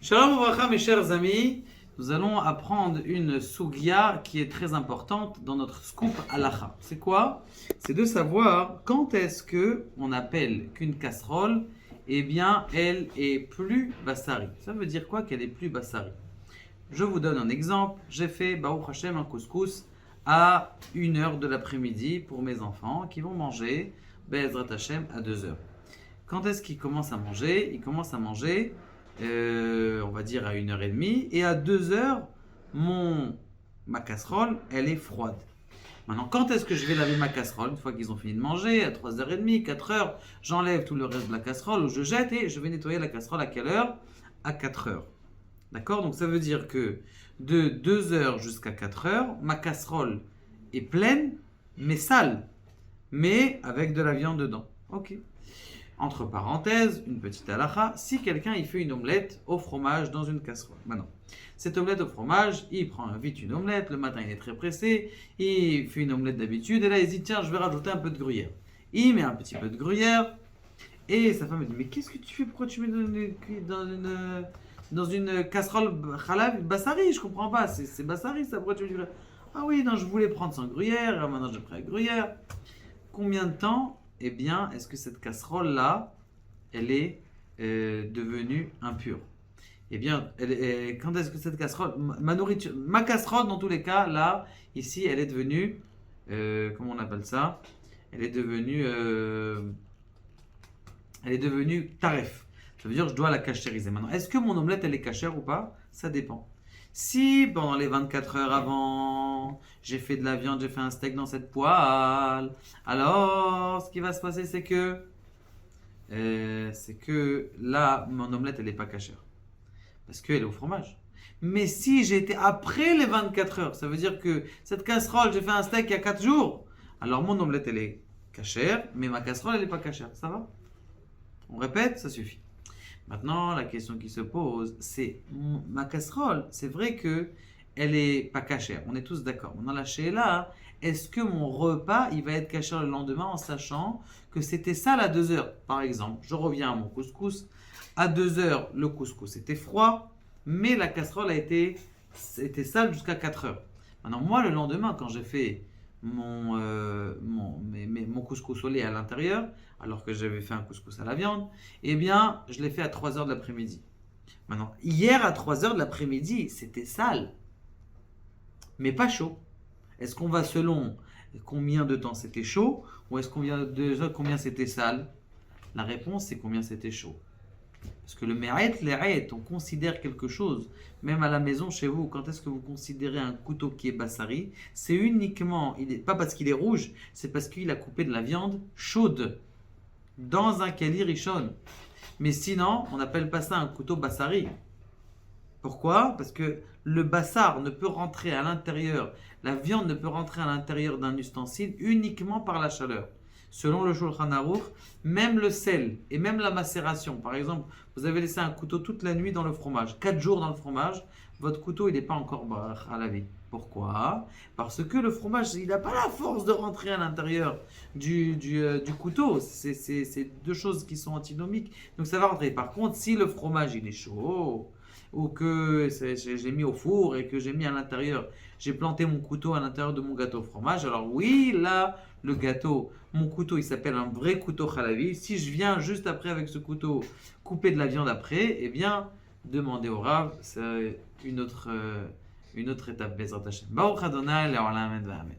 Shalom Ouvracha, mes chers amis, nous allons apprendre une sugya qui est très importante dans notre scoop halacha. C'est quoi? C'est de savoir quand est-ce que on appelle qu'une casserole, eh bien, elle est plus bassari. Ça veut dire quoi qu'elle est plus bassari? Je vous donne un exemple. J'ai fait Baruch Hashem un couscous à 1h de l'après-midi pour mes enfants qui vont manger Be'ezrat Hashem à 2h. Quand est-ce qu'ils commencent à manger? Ils commencent à manger on va dire à 1h30, et à 2h, ma casserole, elle est froide. Maintenant, quand est-ce que je vais laver ma casserole? Une fois qu'ils ont fini de manger, à 3h30, 4h, j'enlève tout le reste de la casserole ou je jette et je vais nettoyer la casserole à quelle heure? À 4h. D'accord? Donc ça veut dire que de 2h jusqu'à 4h, ma casserole est pleine, mais sale, mais avec de la viande dedans. Ok. Entre parenthèses, une petite halakha, si quelqu'un il fait une omelette au fromage dans une casserole. Maintenant, cette omelette au fromage, il prend vite une omelette, le matin il est très pressé, il fait une omelette d'habitude, et là il dit tiens je vais rajouter un peu de gruyère. Il met un petit peu de gruyère, et sa femme me dit mais qu'est-ce que tu fais, pourquoi tu mets dans une casserole halal bassari, je comprends pas, c'est bassari ça, pourquoi tu mets du gruyère? Ah oui, non je voulais prendre sans gruyère, maintenant j'ai pris la gruyère. Combien de temps? Eh bien, est-ce que cette casserole-là, elle est devenue impure? Eh bien, quand est-ce que cette casserole, ma nourriture, ma casserole dans tous les cas, là, ici, elle est devenue, comment on appelle ça? Elle est devenue taref. Ça veut dire que je dois la cachériser. Maintenant, est-ce que mon omelette, elle est cachère ou pas? Ça dépend. Si pendant les 24 heures avant, j'ai fait de la viande, j'ai fait un steak dans cette poêle, alors ce qui va se passer, c'est que là, mon omelette, elle n'est pas cachère. Parce qu'elle est au fromage. Mais si j'ai été après les 24 heures, ça veut dire que cette casserole, j'ai fait un steak il y a 4 jours, alors mon omelette, elle est cachère, mais ma casserole, elle n'est pas cachère. Ça va? On répète, ça suffit. Maintenant, la question qui se pose, c'est ma casserole, c'est vrai que elle est pas cachère, on est tous d'accord. Maintenant, la là, est-ce que mon repas, il va être cachère le lendemain en sachant que c'était sale à 2h? Par exemple, je reviens à mon couscous. À 2h, le couscous était froid, mais la casserole était sale jusqu'à 4h. Maintenant, moi, le lendemain, quand j'ai fait mon couscous au lait à l'intérieur, alors que j'avais fait un couscous à la viande, eh bien, je l'ai fait à 3h de l'après-midi. Maintenant, hier à 3h de l'après-midi, c'était sale, mais pas chaud. Est-ce qu'on va selon combien de temps c'était chaud, ou est-ce qu'on vient de combien c'était sale? La réponse, c'est combien c'était chaud. Parce que le mérite, les on considère quelque chose, même à la maison chez vous, quand est-ce que vous considérez un couteau qui est bassari? C'est uniquement, pas parce qu'il est rouge, c'est parce qu'il a coupé de la viande chaude dans un kali rishon. Mais sinon, on n'appelle pas ça un couteau bassari. Pourquoi? Parce que le bassar ne peut rentrer à l'intérieur, la viande ne peut rentrer à l'intérieur d'un ustensile uniquement par la chaleur. Selon le Shulchan Aruch, même le sel et même la macération, par exemple, vous avez laissé un couteau toute la nuit dans le fromage, 4 jours dans le fromage, votre couteau il n'est pas encore à laver. Pourquoi? Parce que le fromage il n'a pas la force de rentrer à l'intérieur du couteau. C'est deux choses qui sont antinomiques, donc ça va rentrer. Par contre, si le fromage il est chaud, ou que j'ai mis au four et que j'ai mis à l'intérieur, j'ai planté mon couteau à l'intérieur de mon gâteau au fromage, alors oui, là, le gâteau, mon couteau, il s'appelle un vrai couteau halavi. Si je viens juste après avec ce couteau couper de la viande après, eh bien, demandez au Rav, c'est une autre étape. Bezrat Hashem. Baruch Adonai, le'olam, amen.